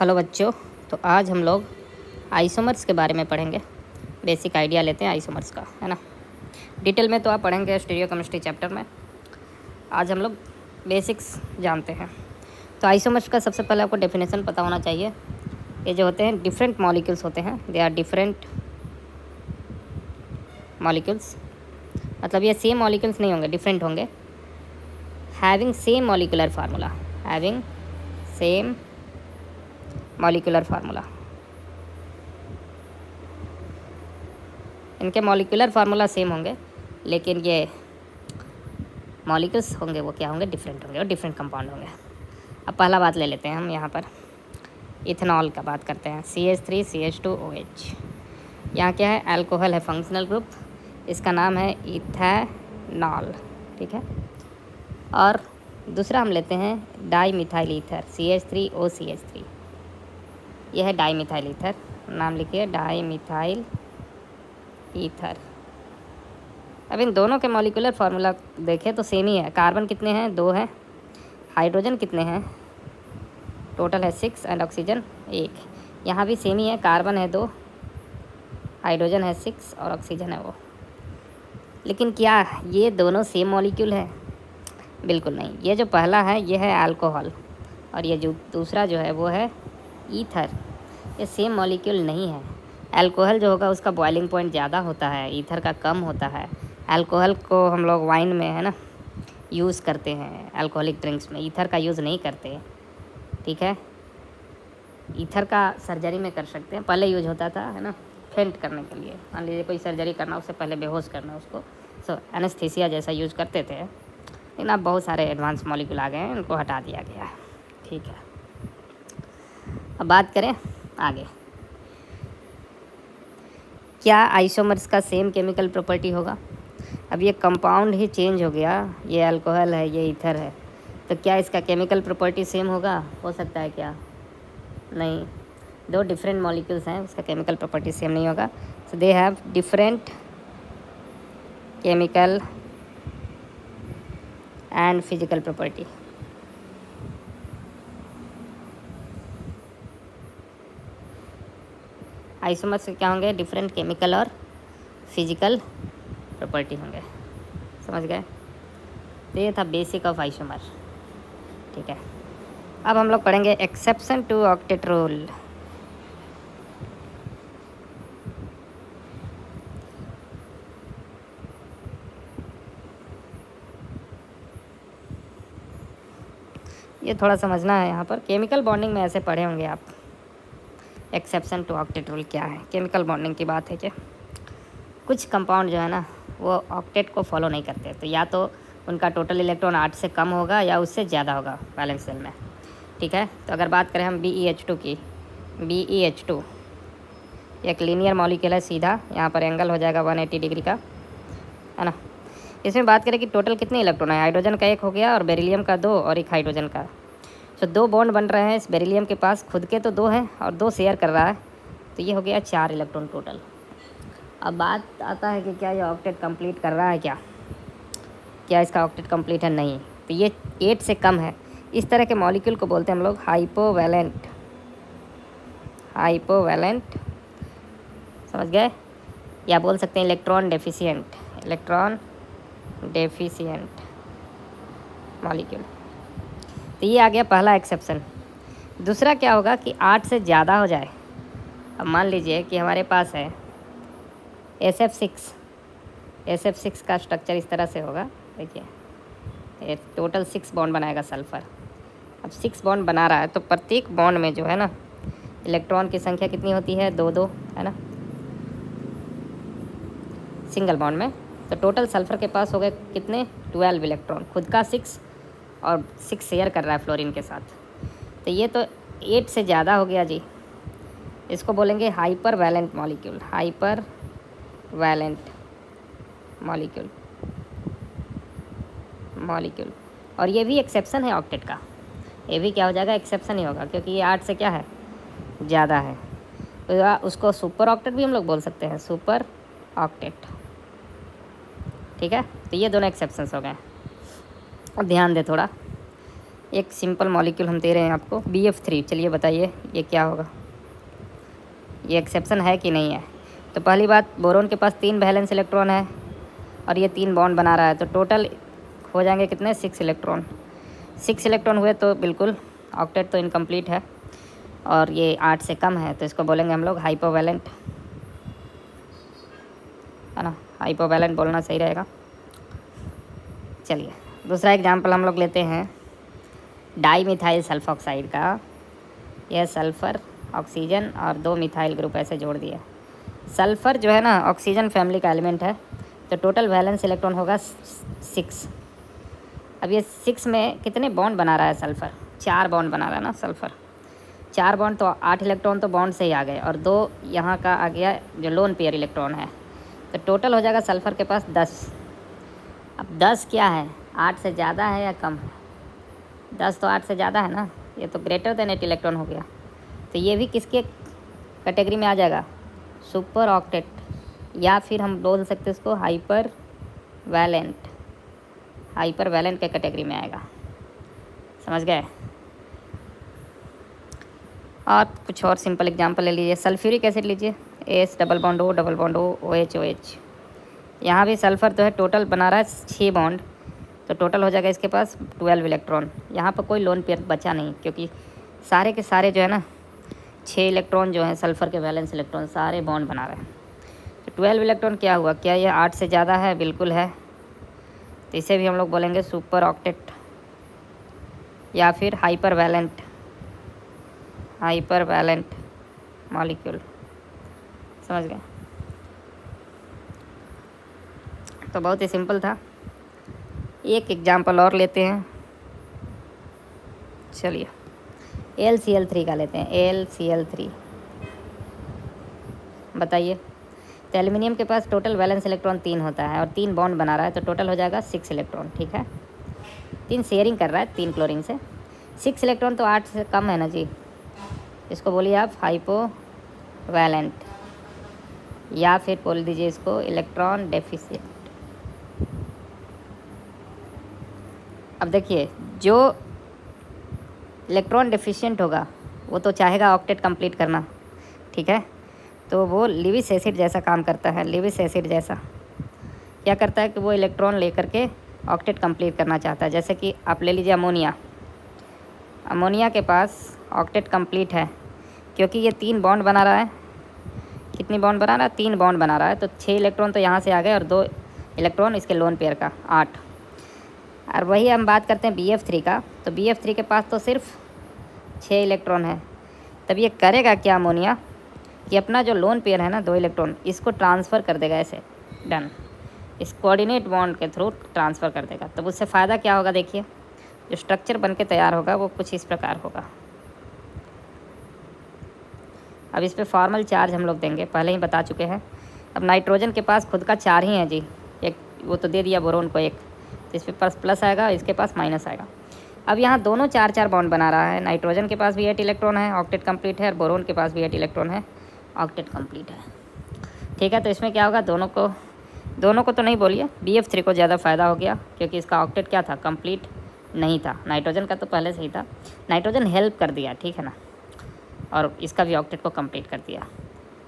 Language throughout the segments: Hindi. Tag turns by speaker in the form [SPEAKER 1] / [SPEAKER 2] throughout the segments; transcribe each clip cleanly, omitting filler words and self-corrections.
[SPEAKER 1] हेलो बच्चों। तो आज हम लोग आइसोमर्स के बारे में पढ़ेंगे। बेसिक आइडिया लेते हैं आइसोमर्स का, है ना। डिटेल में तो आप पढ़ेंगे स्टीरियोकेमिस्ट्री चैप्टर में। आज हम लोग बेसिक्स जानते हैं। तो आइसोमर्स का सबसे पहले आपको डेफिनेशन पता होना चाहिए। ये जो होते हैं डिफरेंट मॉलिक्यूल्स होते हैं, दे आर डिफरेंट मॉलिक्यूल्स। मतलब ये सेम मॉलिक्यूल्स नहीं होंगे, डिफरेंट होंगे। Having same molecular formula, having same molecular formula. इनके मॉलिकुलर फार्मूला सेम होंगे, लेकिन ये मॉलिक्यूल्स होंगे वो क्या होंगे, डिफरेंट होंगे और डिफरेंट कंपाउंड होंगे। अब पहला बात ले लेते हैं हम यहाँ पर इथेनॉल का बात करते हैं। CH3CH2OH। यहाँ क्या है, अल्कोहल है, फंक्शनल ग्रुप। इसका नाम है इथेनॉल, ठीक है। और दूसरा हम लेते हैं डाई मिथाइल ईथर, CH3OCH3। यह है डाई मिथाइल ईथर, नाम लिखिए डाई मिथाइल ईथर। अब इन दोनों के मॉलिकुलर फार्मूला देखें तो सेम ही है। कार्बन कितने हैं, 2 हैं। हाइड्रोजन कितने हैं, टोटल है 6 एंड ऑक्सीजन 1। यहाँ भी सेम ही है, कार्बन है 2, हाइड्रोजन है 6 और ऑक्सीजन है वो। लेकिन क्या ये दोनों सेम मॉलिक्यूल है? बिल्कुल नहीं। ये जो पहला है ये है अल्कोहल और ये जो दूसरा जो है वो है ईथर। ये सेम मॉलिक्यूल नहीं है। अल्कोहल जो होगा उसका बॉइलिंग पॉइंट ज़्यादा होता है, ईथर का कम होता है। अल्कोहल को हम लोग वाइन में, है ना, यूज़ करते हैं, अल्कोहलिक ड्रिंक्स में। ईथर का यूज़ नहीं करते, ठीक है। ईथर का सर्जरी में कर सकते हैं, पहले यूज होता था, है ना, फेंट करने के लिए। मान लीजिए कोई सर्जरी करना, उससे पहले बेहोश करना उसको, सो एनेस्थीसिया जैसा यूज करते थे। लेकिन अब बहुत सारे एडवांस मॉलिक्यूल आ गए हैं, उनको हटा दिया गया है, ठीक है। अब बात करें आगे, क्या आइसोमर्स का सेम केमिकल प्रॉपर्टी होगा? अब ये कंपाउंड ही चेंज हो गया, ये अल्कोहल है, ये ईथर है, तो क्या इसका केमिकल प्रॉपर्टी सेम होगा? हो सकता है क्या? नहीं। दो डिफरेंट मॉलिक्यूल्स हैं, उसका केमिकल प्रॉपर्टी सेम नहीं होगा। So they have different chemical and physical property. Isomers के क्या होंगे, डिफरेंट केमिकल और फिजिकल प्रॉपर्टी होंगे। समझ गए? तो ये था बेसिक ऑफ आइसोमर, ठीक है। अब हम लोग पढ़ेंगे एक्सेप्शन टू ऑक्टेट रूल। ये थोड़ा समझना है यहाँ पर। केमिकल बॉन्डिंग में ऐसे पढ़े होंगे आप, एक्सेप्शन टू ऑक्टेट रूल क्या है। केमिकल बॉन्डिंग की बात है कि कुछ कंपाउंड जो है ना वो ऑक्टेट को फॉलो नहीं करते, तो या तो उनका टोटल इलेक्ट्रॉन 8 से कम होगा या उससे ज़्यादा होगा वैलेंस शेल में, ठीक है। तो अगर बात करें हम BeH2 की, BeH2 एक लीनियर मॉलिक्यूल है सीधा, यहाँ पर एंगल हो जाएगा 180 डिग्री का, है ना। इसमें बात करें कि टोटल कितने इलेक्ट्रॉन है, हाइड्रोजन का 1 हो गया और बेरिलियम का 2 और एक हाइड्रोजन का। तो 2 बॉन्ड बन रहे हैं इस बेरिलियम के पास, खुद के तो 2 हैं और 2 शेयर कर रहा है, तो ये हो गया 4 इलेक्ट्रॉन टोटल। अब बात आता है कि क्या ये ऑक्टेट कंप्लीट कर रहा है, क्या इसका ऑक्टेट कंप्लीट है? नहीं। तो ये 8 से कम है। इस तरह के मॉलिक्यूल को बोलते हैं हम लोग हाइपोवैलेंट, हाइपोवैलेंट, समझ गए? या बोल सकते हैं electron deficient, electron deficient molecule. तो ये आ गया पहला एक्सेप्शन। दूसरा क्या होगा कि 8 से ज़्यादा हो जाए। अब मान लीजिए कि हमारे पास है SF6, SF6 का स्ट्रक्चर इस तरह से होगा, देखिए ये टोटल 6 बॉन्ड बनाएगा सल्फ़र। अब 6 बॉन्ड बना रहा है तो प्रत्येक बॉन्ड में जो है ना इलेक्ट्रॉन की संख्या कितनी होती है, 2 है ना, सिंगल बॉन्ड में। तो टोटल सल्फ़र के पास हो गए कितने, 12 इलेक्ट्रॉन, खुद का 6 और 6 शेयर कर रहा है फ्लोरीन के साथ। तो ये तो 8 से ज़्यादा हो गया जी। इसको बोलेंगे hyper valent molecule, hyper valent molecule. और ये भी एक्सेप्शन है ऑक्टेट का, ये भी क्या हो जाएगा, एक्सेप्शन ही होगा, क्योंकि ये 8 से क्या है, ज़्यादा है। तो उसको सुपर ऑक्टेट भी हम लोग बोल सकते हैं, सुपर ऑक्टेट, ठीक है। तो ये दोनों एक्सेप्शंस हो गए। अब ध्यान दे थोड़ा, एक सिंपल मॉलिक्यूल हम दे रहे हैं आपको BF3। चलिए बताइए ये क्या होगा, ये एक्सेप्शन है कि नहीं है। तो पहली बात, बोरोन के पास 3 वैलेंस इलेक्ट्रॉन है और ये 3 बॉन्ड बना रहा है, तो टोटल हो जाएंगे कितने, 6 इलेक्ट्रॉन। 6 इलेक्ट्रॉन हुए तो बिल्कुल ऑक्टेट तो इनकम्प्लीट है, और ये 8 से कम है तो इसको बोलेंगे हम लोग हाइपोवैलेंट, है ना, हाइपोवैलेंट बोलना सही रहेगा। चलिए दूसरा एग्जाम्पल हम लोग लेते हैं डाई मिथाइल सल्फॉक्साइड का। यह सल्फ़र, ऑक्सीजन और 2 मिथाइल ग्रुप ऐसे जोड़ दिए। सल्फ़र जो है ना ऑक्सीजन फैमिली का एलिमेंट है, तो टोटल वैलेंस इलेक्ट्रॉन होगा 6। अब ये 6 में कितने बॉन्ड बना रहा है सल्फ़र, 4 बॉन्ड बना रहा है ना सल्फ़र। 4 बॉन्ड तो 8 इलेक्ट्रॉन तो बॉन्ड से ही आ गए, और 2 यहाँ का आ गया जो लोन पेयर इलेक्ट्रॉन है, तो टोटल हो जाएगा सल्फ़र के पास 10। अब 10 क्या है, 8 से ज़्यादा है या कम है? 10 तो 8 से ज़्यादा है ना, ये तो ग्रेटर देन 8 इलेक्ट्रॉन हो गया। तो ये भी किसके कैटेगरी में आ जाएगा, सुपर ऑक्टेट, या फिर हम बोल सकते हैं इसको हाइपर वैलेंट। हाइपर वैलेंट के कैटेगरी में आएगा, समझ गए। और कुछ और सिंपल एग्जांपल ले लीजिए, सल्फ्यूरिक एसिड लीजिए, S double bond O OH OH। यहाँ भी सल्फ़र तो है, टोटल बना रहा है 6 बॉन्ड, तो टोटल हो जाएगा इसके पास 12 इलेक्ट्रॉन। यहाँ पर कोई लोन पेयर बचा नहीं, क्योंकि सारे के सारे जो है ना 6 इलेक्ट्रॉन जो हैं सल्फ़र के वैलेंस इलेक्ट्रॉन सारे बॉन्ड बना रहे हैं। तो 12 इलेक्ट्रॉन क्या हुआ, क्या ये 8 से ज़्यादा है? बिल्कुल है। तो इसे भी हम लोग बोलेंगे सुपर ऑक्टेट या फिर हाइपर वैलेंट मॉलिक्यूल, समझ गए। तो बहुत ही सिंपल था। एक एग्जांपल और लेते हैं, चलिए LCl3 का लेते हैं। LCl3 बताइए, तो एल्युमिनियम के पास टोटल वैलेंस इलेक्ट्रॉन 3 होता है और 3 बॉन्ड बना रहा है, तो टोटल हो जाएगा 6 इलेक्ट्रॉन, ठीक है। 3 शेयरिंग कर रहा है 3 क्लोरीन से, 6 इलेक्ट्रॉन तो 8 से कम है ना जी, इसको बोलिए आप हाइपो वैलेंट, या फिर बोल दीजिए इसको इलेक्ट्रॉन डेफिशिएंट। अब देखिए, जो इलेक्ट्रॉन डेफिशिएंट होगा वो तो चाहेगा ऑक्टेट कंप्लीट करना, ठीक है, तो वो लिविस एसिड जैसा काम करता है। लिविस एसिड जैसा क्या करता है कि वो इलेक्ट्रॉन लेकर के ऑक्टेट कंप्लीट करना चाहता है। जैसे कि आप ले लीजिए अमोनिया, अमोनिया के पास ऑक्टेट कंप्लीट है क्योंकि ये 3 बॉन्ड बना रहा है। कितनी बॉन्ड बना रहा है, 3 बॉन्ड बना रहा है, तो 6 इलेक्ट्रॉन तो यहाँ से आ गए और 2 इलेक्ट्रॉन इसके लोन पेयर का, 8। और वही हम बात करते हैं BF3 का, तो BF3 के पास तो सिर्फ 6 इलेक्ट्रॉन है। तब ये करेगा क्या अमोनिया कि अपना जो लोन पेयर है ना 2 इलेक्ट्रॉन, इसको ट्रांसफ़र कर देगा ऐसे, डन, इस कोऑर्डिनेट बॉन्ड के थ्रू ट्रांसफ़र कर देगा। तब उससे फ़ायदा क्या होगा, देखिए जो स्ट्रक्चर बन के तैयार होगा वो कुछ इस प्रकार होगा। अब इस पर फॉर्मल चार्ज हम लोग देंगे, पहले ही बता चुके हैं। अब नाइट्रोजन के पास खुद का 4 ही है जी, एक वो तो दे दिया बोरोन को 1, तो इस पर प्लस आएगा, इसके पास माइनस आएगा। अब यहाँ दोनों 4-4 बॉन्ड बना रहा है, नाइट्रोजन के पास भी 8 इलेक्ट्रॉन है, ऑक्टेट कंप्लीट है, और बोरोन के पास भी 8 इलेक्ट्रॉन है, ऑक्टेट कंप्लीट है, ठीक है। तो इसमें क्या होगा, दोनों को तो नहीं बोलिए, BF3 को ज़्यादा फ़ायदा हो गया क्योंकि इसका ऑक्टेट क्या था, कंप्लीट नहीं था। नाइट्रोजन का तो पहले से ही था, नाइट्रोजन हेल्प कर दिया, ठीक है ना, और इसका भी ऑक्टेट को कंप्लीट कर दिया।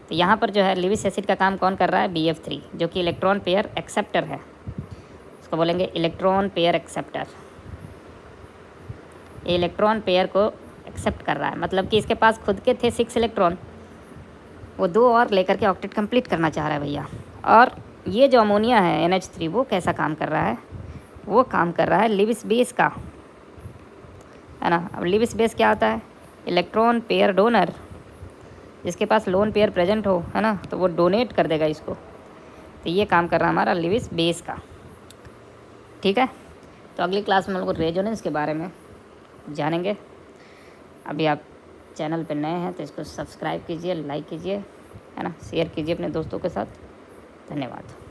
[SPEAKER 1] तो यहाँ पर जो है लिविस एसिड का काम कौन कर रहा है, BF3, जो कि इलेक्ट्रॉन पेयर एक्सेप्टर है, उसको बोलेंगे इलेक्ट्रॉन पेयर एक्सेप्टर। ये इलेक्ट्रॉन पेयर को एक्सेप्ट कर रहा है, मतलब कि इसके पास खुद के थे 6 इलेक्ट्रॉन, वो 2 और लेकर के ऑक्टेट कंप्लीट करना चाह रहा है भैया। और ये जो अमोनिया है NH3, वो कैसा काम कर रहा है, वो काम कर रहा है लिविस बेस का, है ना। अब लिविस बेस क्या होता है, इलेक्ट्रॉन पेयर डोनर, जिसके पास लोन पेयर प्रेजेंट हो, है ना, तो वो डोनेट कर देगा इसको। तो ये काम कर रहा है हमारा लिविस बेस का, ठीक है। तो अगली क्लास में हम लोग रेजोनेंस के बारे में जानेंगे। अभी आप चैनल पे नए हैं तो इसको सब्सक्राइब कीजिए, लाइक कीजिए, है ना, शेयर कीजिए अपने दोस्तों के साथ। धन्यवाद।